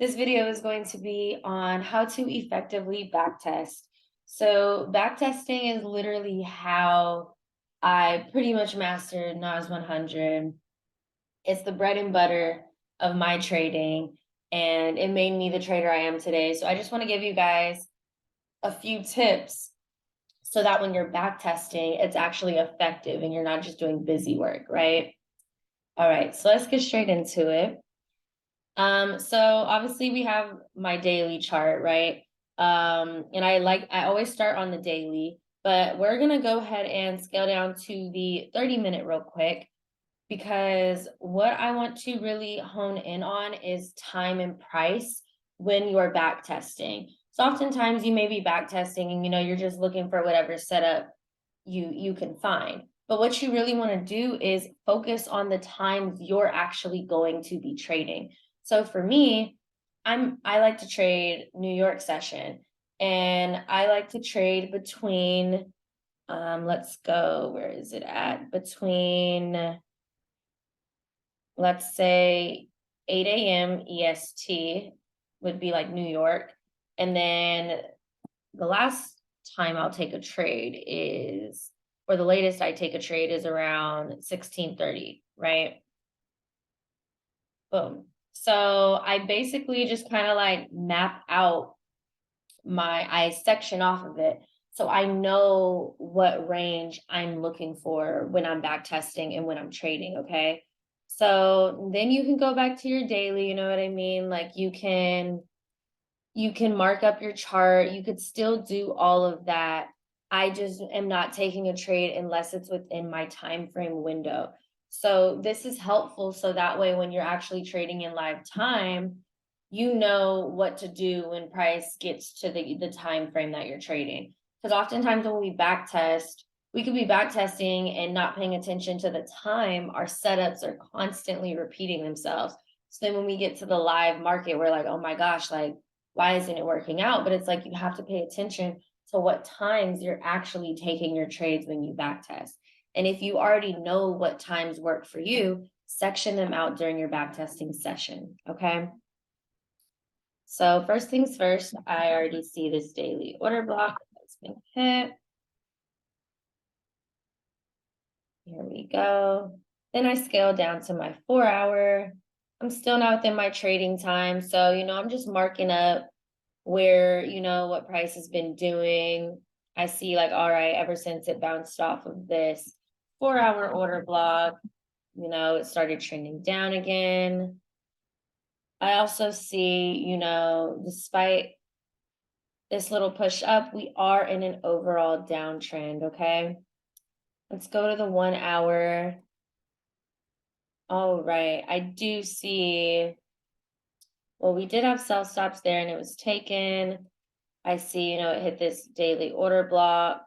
This video is going to be on how to effectively backtest. So backtesting is literally how I pretty much mastered NAS 100. It's the bread and butter of my trading, and it made me the trader I am today. So I just want to give you guys a few tips so that when you're backtesting, it's actually effective and you're not just doing busy work, right? All right, so let's get straight into it. So obviously we have my daily chart, right? And I always start on the daily, but we're gonna go ahead and scale down to the 30-minute real quick because what I want to really hone in on is time and price when you're back testing. So oftentimes you may be back testing and you're just looking for whatever setup you can find. But what you really want to do is focus on the times you're actually going to be trading. So for me, I like to trade New York session, and I like to trade between let's go, where is it at? Between, let's say, 8 a.m. EST would be like New York. And then the last time I'll take a trade is, or the latest I take a trade is around 16:30, right? Boom. So I basically just kind of like map out I section off of it. So I know what range I'm looking for when I'm back testing and when I'm trading. Okay. So then you can go back to your daily, you know what I mean? Like you can mark up your chart. You could still do all of that. I just am not taking a trade unless it's within my time frame window. So this is helpful so that way when you're actually trading in live time, you know what to do when price gets to the time frame that you're trading. Because oftentimes when we back test, we could be back testing and not paying attention to the time. Our setups are constantly repeating themselves. So then when we get to the live market, we're like, oh my gosh, like, why isn't it working out? But it's like you have to pay attention to what times you're actually taking your trades when you back test. And if you already know what times work for you, section them out during your back testing session. Okay. So first things first, I already see this daily order block that's been hit. Here we go. Then I scale down to my 4 hour. I'm still not within my trading time. So, I'm just marking up where, what price has been doing. I see like, all right, ever since it bounced off of this 4 hour order block, it started trending down again. I also see, despite this little push up, we are in an overall downtrend. Okay. Let's go to the 1 hour. All right. I do see, well, we did have sell stops there and it was taken. I see, it hit this daily order block.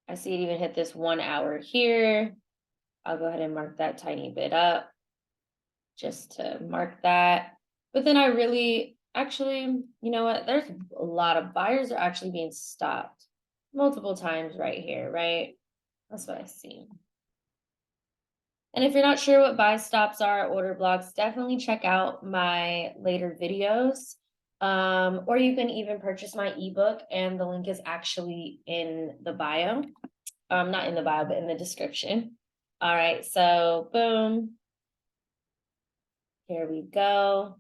I see it even hit this 1 hour here. I'll go ahead and mark that tiny bit up just to mark that. But then I really, actually, you know what? There's a lot of buyers are actually being stopped multiple times right here, right? That's what I see. And if you're not sure what buy stops are, order blocks, definitely check out my later videos. Or you can even purchase my ebook, and the link is actually in the bio. Not in the bio, but in the description. All right, so boom. Here we go.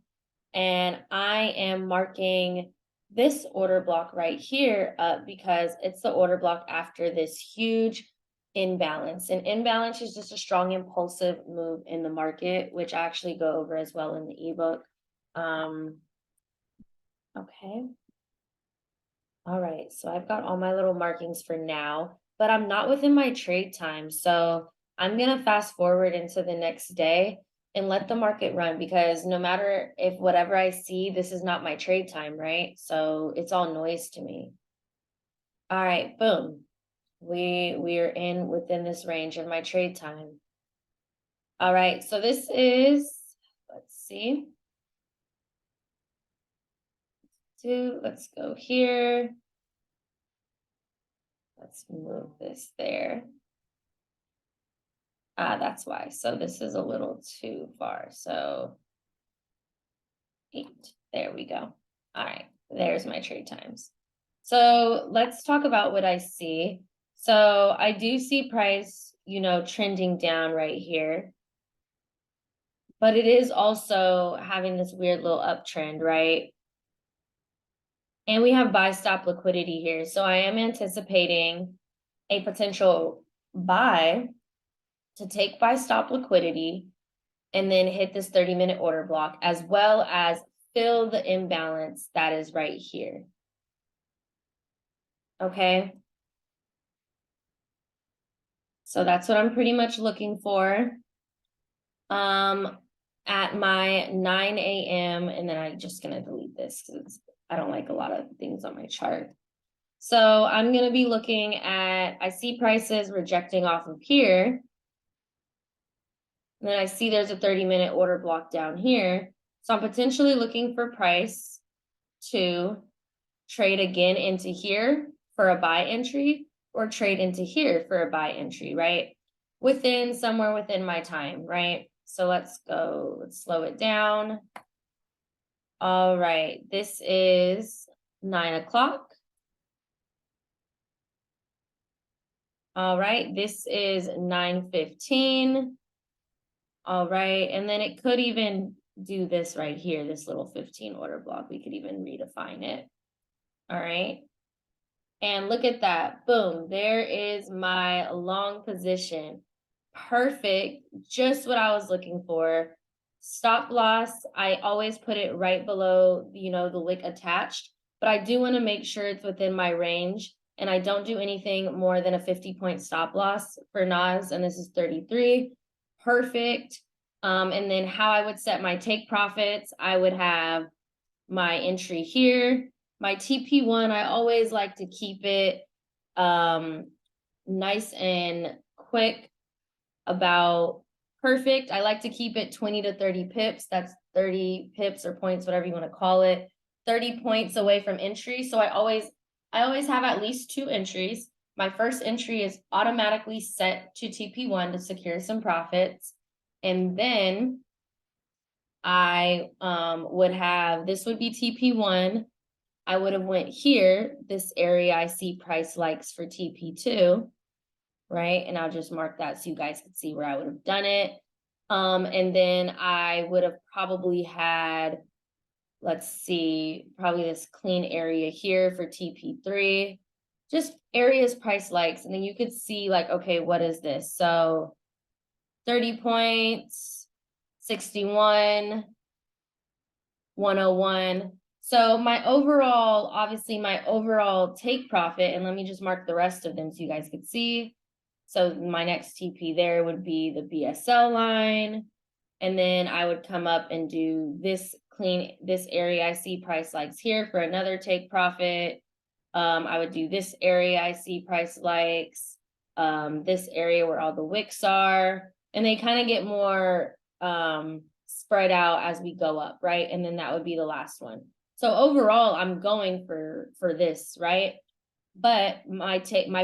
And I am marking this order block right here up because it's the order block after this huge imbalance. And imbalance is just a strong impulsive move in the market, which I actually go over as well in the ebook. Okay. All right, so I've got all my little markings for now, but I'm not within my trade time. So I'm gonna fast forward into the next day and let the market run, because no matter if whatever I see, this is not my trade time, right? So it's all noise to me. All right, boom. We are in within this range of my trade time. All right, so this is, let's see. Let's go here. Let's move this there. That's why. So this is a little too far. So There we go. All right, there's my trade times. So let's talk about what I see. So I do see price, trending down right here. But it is also having this weird little uptrend, right? And we have buy stop liquidity here. So I am anticipating a potential buy to take buy stop liquidity and then hit this 30-minute order block, as well as fill the imbalance that is right here. Okay. So that's what I'm pretty much looking for. At my 9 a.m. and then I'm just gonna delete this because I don't like a lot of things on my chart. So I'm gonna be looking at, I see prices rejecting off of here. And then I see there's a 30-minute order block down here. So I'm potentially looking for price to trade again into here for a buy entry or trade into here for a buy entry, right? Somewhere within my time, right? So let's slow it down. All right, this is 9 o'clock. All right, this is 9:15. All right, and then it could even do this right here, this little 15 order block. We could even redefine it. All right. And look at that. Boom. There is my long position. Perfect. Just what I was looking for. Stop loss. I always put it right below, the wick attached, but I do want to make sure it's within my range. And I don't do anything more than a 50-point stop loss for NAS. And this is 33. Perfect. And then how I would set my take profits, I would have my entry here. My TP1, I always like to keep it nice and quick, about perfect. I like to keep it 20 to 30 pips. That's 30 pips or points, whatever you want to call it. 30 points away from entry. So I always have at least 2 entries. My first entry is automatically set to TP1 to secure some profits. And then I would have, this would be TP1. I would have went here, this area I see price likes for TP2, right? And I'll just mark that so you guys could see where I would have done it. And then I would have probably had, let's see, probably this clean area here for TP3, just areas price likes. And then you could see like, okay, what is this? So 30 points, 61, 101. So my overall take profit, and let me just mark the rest of them so you guys could see. So my next TP there would be the BSL line. And then I would come up and do this area I see price likes here for another take profit. I would do this area I see price likes, this area where all the wicks are, and they kind of get more spread out as we go up, right? And then that would be the last one. So overall, I'm going for this, right? But my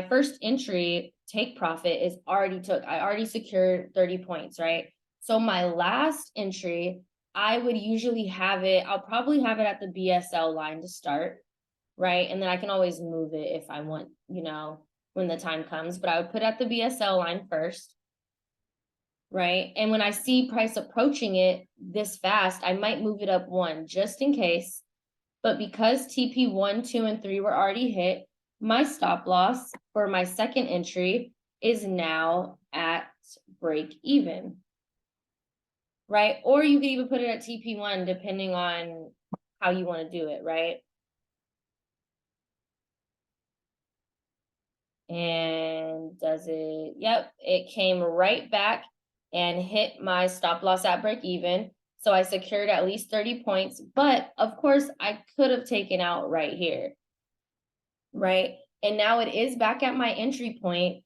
first entry take profit is already took. I already secured 30 points, right? So my last entry, I would usually have it, I'll probably have it at the BSL line to start, right? And then I can always move it if I want, when the time comes, but I would put at the BSL line first, right? And when I see price approaching it this fast, I might move it up 1 just in case. But because TP 1, 2, and 3 were already hit, my stop loss for my second entry is now at break even, right? Or you could even put it at TP1 depending on how you want to do it, right? And does it? Yep, it came right back and hit my stop loss at break even. So I secured at least 30 points, but of course I could have taken out right here, right? And now it is back at my entry point.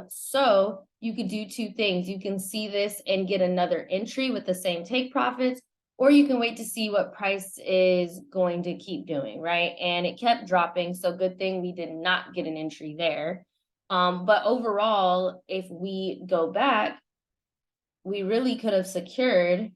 So you could do 2 things. You can see this and get another entry with the same take profits, or you can wait to see what price is going to keep doing, right? And it kept dropping, so good thing we did not get an entry there. But overall, if we go back, we really could have secured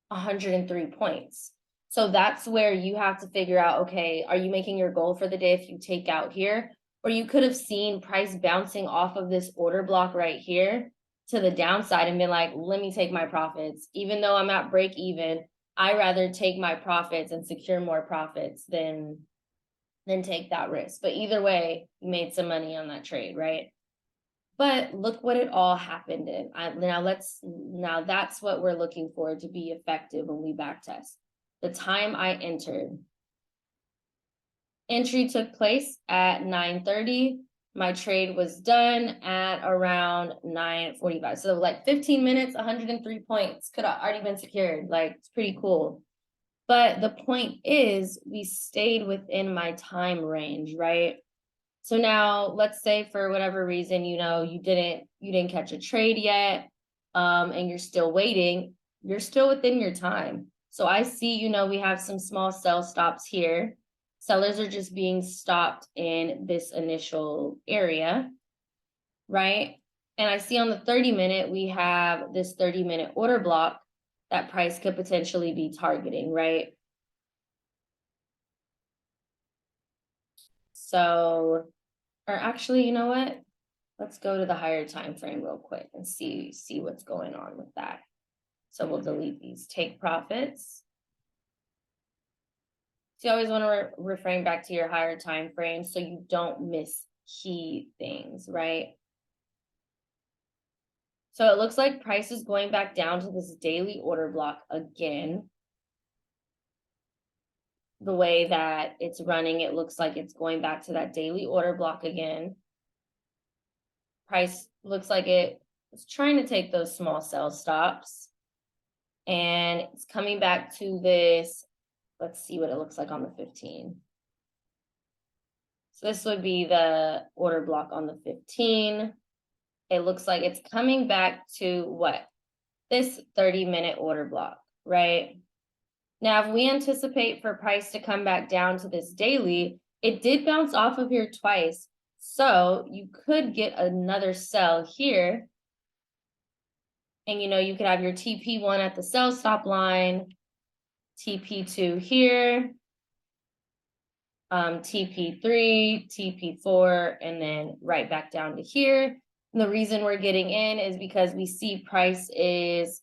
103 points. So that's where you have to figure out, okay, are you making your goal for the day if you take out here? Or you could have seen price bouncing off of this order block right here to the downside and been like, let me take my profits. Even though I'm at break even, I rather take my profits and secure more profits than take that risk. But either way, you made some money on that trade, right? But look what it all happened in. Now that's what we're looking for to be effective when we backtest. The time I entered. Entry took place at 9:30. My trade was done at around 9:45. So like 15 minutes, 103 points could have already been secured. Like, it's pretty cool. But the point is, we stayed within my time range, right? So now let's say for whatever reason, you didn't catch a trade yet, and you're still waiting, you're still within your time. So I see, we have some small sell stops here. Sellers are just being stopped in this initial area, right? And I see on the 30-minute, we have this 30-minute order block that price could potentially be targeting, right? So, or actually, you know what? Let's go to the higher time frame real quick and see what's going on with that. So we'll delete these. Take profits. So you always want to refrain back to your higher time frame so you don't miss key things, right? So it looks like price is going back down to this daily order block again. The way that it's running, it looks like it's going back to that daily order block again. Price looks like it was trying to take those small sell stops. And it's coming back to this. Let's see what it looks like on the 15. So this would be the order block on the 15. It looks like it's coming back to what? This 30-minute order block, right? Now, if we anticipate for price to come back down to this daily, it did bounce off of here twice. So you could get another sell here. And you could have your TP1 at the sell stop line, TP2 here, TP3, TP4, and then right back down to here. And the reason we're getting in is because we see price is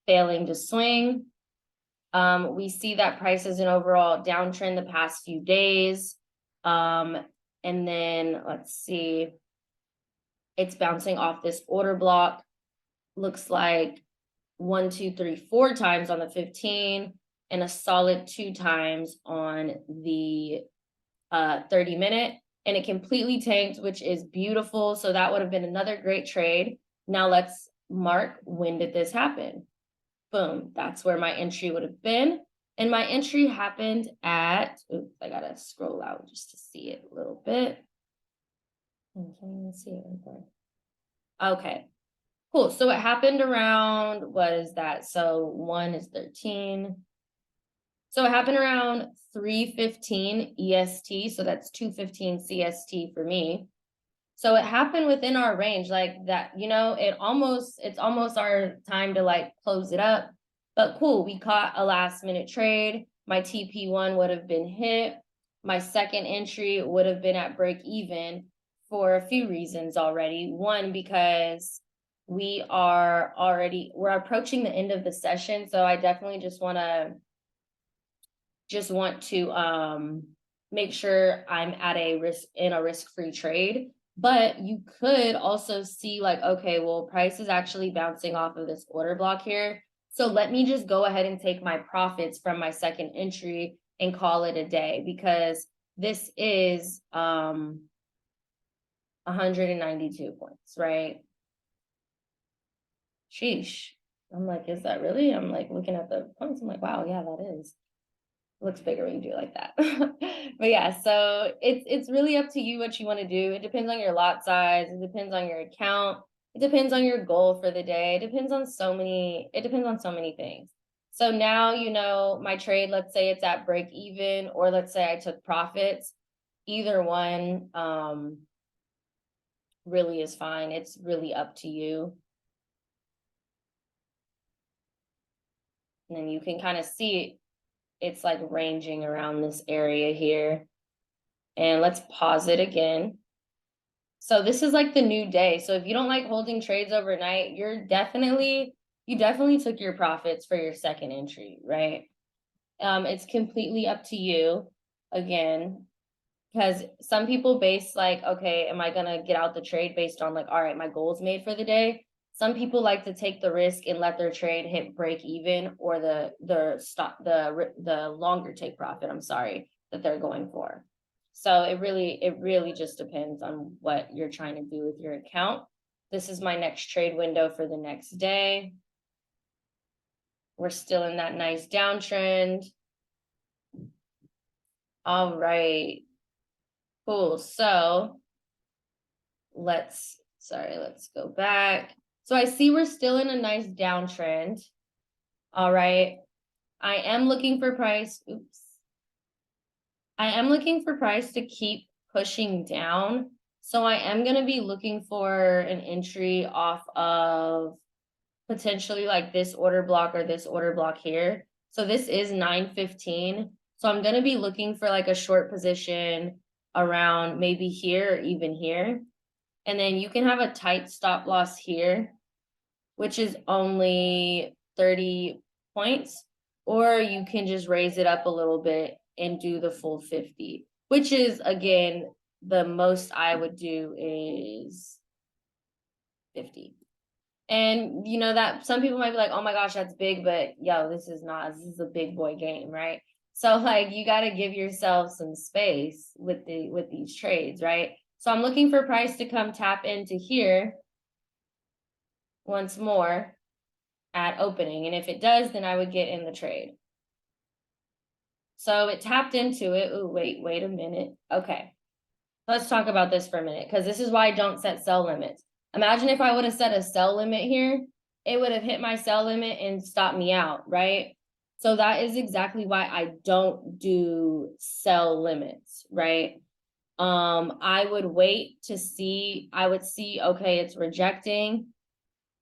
failing to swing. We see that price is an overall downtrend the past few days. And then let's see, it's bouncing off this order block. Looks like 1, 2, 3, 4 times on the 15 and a solid 2 times on the 30-minute, and it completely tanked, which is beautiful. So that would have been another great trade. Now let's mark, when did this happen? Boom, that's where my entry would have been. And my entry happened at, oops, I gotta scroll out just to see it a little bit. See it right there. Okay, cool. So it happened around, what is that? So 1 is 13. So it happened around 3:15 EST. So that's 2:15 CST for me. So it happened within our range, like that, it's almost our time to like close it up. But cool, we caught a last minute trade. My TP1 would have been hit. My second entry would have been at break even for a few reasons already. One, because we're approaching the end of the session. So I definitely just want to make sure I'm at a risk-free trade. But you could also see like, okay, well, price is actually bouncing off of this order block here. So let me just go ahead and take my profits from my second entry and call it a day, because this is 192 points, right? Sheesh. I'm like, is that really? I'm like looking at the points. I'm like, wow, yeah, that is. Looks bigger when you do it like that. But yeah, so it's really up to you what you want to do. It depends on your lot size, it depends on your account, it depends on your goal for the day, it depends on so many things. So now my trade, let's say it's at break even, or let's say I took profits. Either one really is fine. It's really up to you. And then you can kind of see it's like ranging around this area here. And let's pause it again. So this is like the new day. So if you don't like holding trades overnight, you definitely took your profits for your second entry, right? It's completely up to you again, because some people base like, okay, am I gonna get out the trade based on like, all right, my goal's made for the day. Some people like to take the risk and let their trade hit break even, or the longer take profit, I'm sorry, that they're going for. So it really just depends on what you're trying to do with your account. This is my next trade window for the next day. We're still in that nice downtrend. All right, cool. So let's go back. So I see we're still in a nice downtrend. All right. I am looking for price. Oops. I am looking for price to keep pushing down. So I am going to be looking for an entry off of potentially like this order block or this order block here. So this is 915. So I'm going to be looking for like a short position around maybe here or even here. And then you can have a tight stop loss here, which is only 30 points, or you can just raise it up a little bit and do the full 50, which is, again, the most I would do is 50. And you know that some people might be like, oh my gosh, that's big, but yo, this is a big boy game, right? So like you got to give yourself some space with these trades, right? So I'm looking for price to come tap into here once more at opening. And if it does, then I would get in the trade. So it tapped into it. Oh, wait a minute. Okay. Let's talk about this for a minute, because this is why I don't set sell limits. Imagine if I would have set a sell limit here, it would have hit my sell limit and stopped me out, right? So that is exactly why I don't do sell limits, right? I would wait to see, I would see, okay, it's rejecting.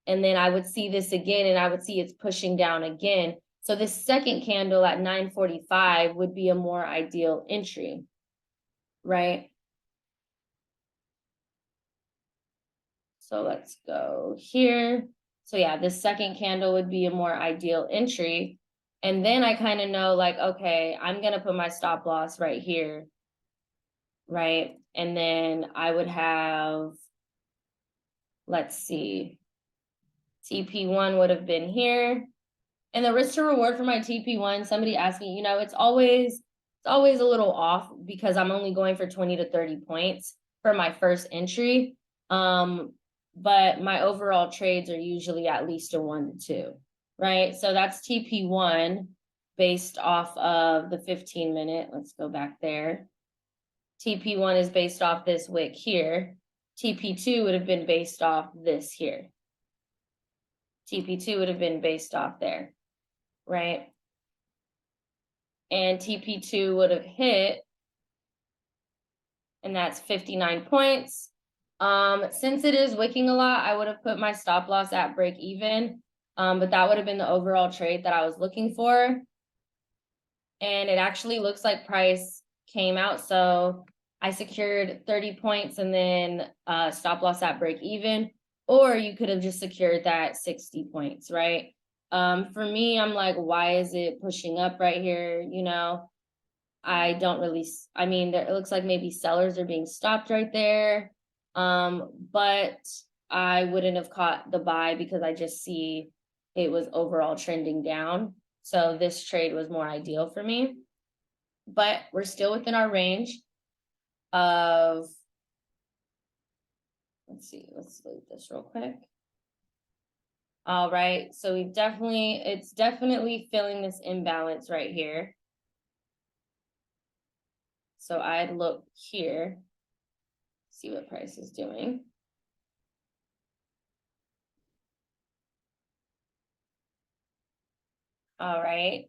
And then I would see this again, and I would see it's pushing down again. So this second candle at 945 would be a more ideal entry, right? So let's go here. So yeah, this second candle would be a more ideal entry. And then I kind of know like, okay, I'm going to put my stop loss right here, right? And then I would have, let's see, TP1 would have been here. And the risk to reward for my TP1, somebody asked me, you know, it's always a little off because I'm only going for 20 to 30 points for my first entry. But my overall trades are usually at least a 1 to 2, right? So that's TP1 based off of the 15-minute. Let's go back there. TP1 is based off this wick here. TP2 would have been based off this here. TP2 would have been based off there, right? And TP2 would have hit, and that's 59 points. Since it is wicking a lot, I would have put my stop loss at break even, but that would have been the overall trade that I was looking for. And it actually looks like price came out, so I secured 30 points and then stop loss at break even, or you could have just secured that 60 points, right? For me, I'm like, why is it pushing up right here? You know, I don't really, I mean, it looks like maybe sellers are being stopped right there. But I wouldn't have caught the buy because I just see it was overall trending down. So this trade was more ideal for me. But we're still within our range of, let's see, let's load this real quick. All right, so it's definitely filling this imbalance right here. So I'd look here, see what price is doing. All right,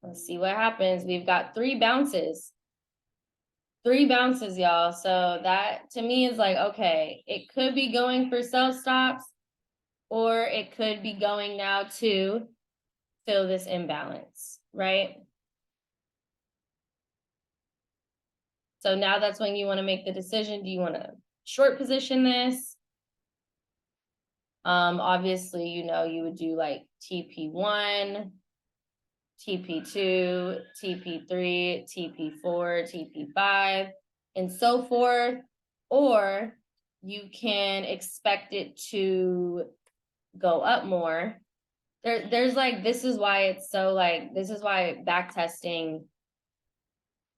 let's see what happens. We've got 3 bounces. 3 bounces, y'all. So that to me is like, okay, it could be going for sell stops, or it could be going now to fill this imbalance, right? So now that's when you want to make the decision. Do you want to short position this? Obviously, you know, you would do like TP1, TP2, TP3, TP4, TP5, and so forth. Or you can expect it to go up more. There's like, this is why it's so like, this is why back testing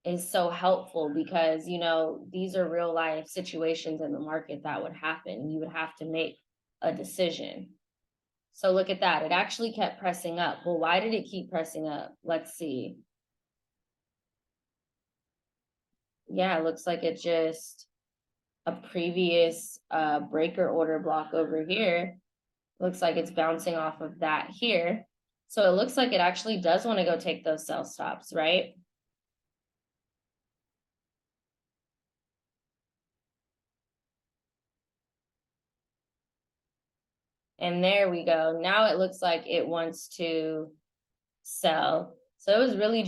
is so helpful, because, you know, these are real life situations in the market that would happen. You would have to make a decision. So look at that. It actually kept pressing up. Well, why did it keep pressing up? Let's see. Yeah, it looks like it just a previous breaker order block over here. Looks like it's bouncing off of that here. So it looks like it actually does want to go take those sell stops, right? And there we go. Now it looks like it wants to sell. So it was really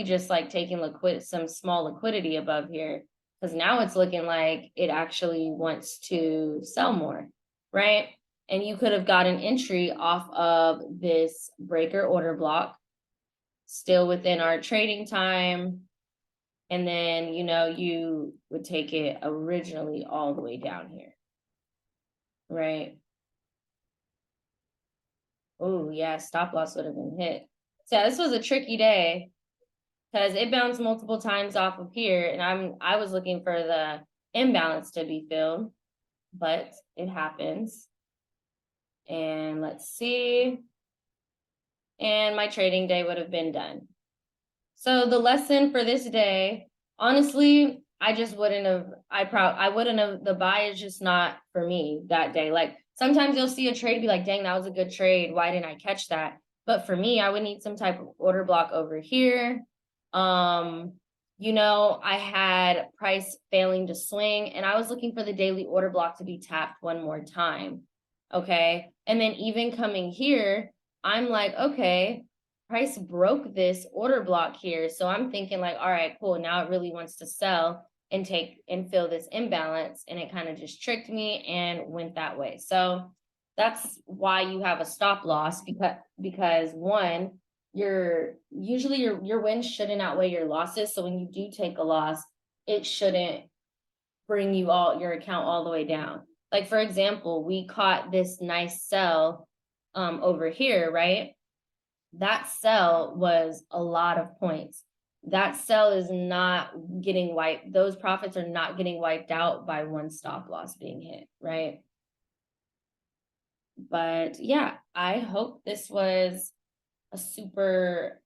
just like taking some small liquidity above here, because now it's looking like it actually wants to sell more, right? And you could have got an entry off of this breaker order block, still within our trading time. And then, you know, you would take it originally all the way down here, right? Oh, yeah, stop loss would have been hit. So yeah, this was a tricky day because it bounced multiple times off of here, and I was looking for the imbalance to be filled, but it happens. And let's see. And my trading day would have been done. So the lesson for this day, honestly, I just wouldn't have, I wouldn't have, the buy is just not for me that day. Like sometimes you'll see a trade, be like, dang, that was a good trade. Why didn't I catch that? But for me, I would need some type of order block over here. You know, I had price failing to swing, and I was looking for the daily order block to be tapped one more time. Okay. And then even coming here, I'm like, okay, price broke this order block here. So I'm thinking like, all right, cool. Now it really wants to sell and take and fill this imbalance. And it kind of just tricked me and went that way. So that's why you have a stop loss, because one, your wins shouldn't outweigh your losses. So when you do take a loss, it shouldn't bring your account all the way down. Like for example, we caught this nice sell over here, right? That sell was a lot of points. That sell is not getting wiped. Those profits are not getting wiped out by one stop loss being hit, right? But yeah, I hope this was a super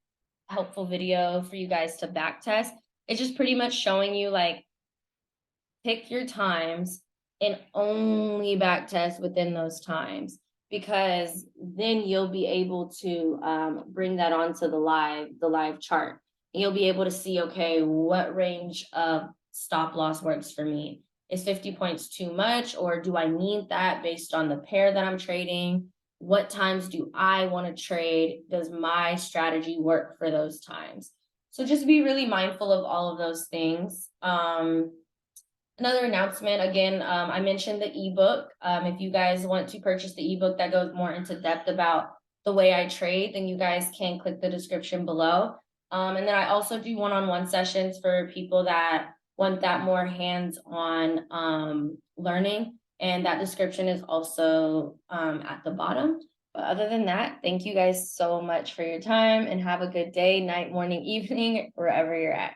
helpful video for you guys to back test. It's just pretty much showing you like, pick your times and only back test within those times, because then you'll be able to bring that onto the live chart. And you'll be able to see, okay, what range of stop loss works for me? Is 50 points too much, or do I need that based on the pair that I'm trading? What times do I want to trade? Does my strategy work for those times? So just be really mindful of all of those things. Another announcement, again, I mentioned the ebook. If you guys want to purchase the ebook that goes more into depth about the way I trade, then you guys can click the description below. And then I also do one-on-one sessions for people that want that more hands-on learning. And that description is also at the bottom. But other than that, thank you guys so much for your time, and have a good day, night, morning, evening, wherever you're at.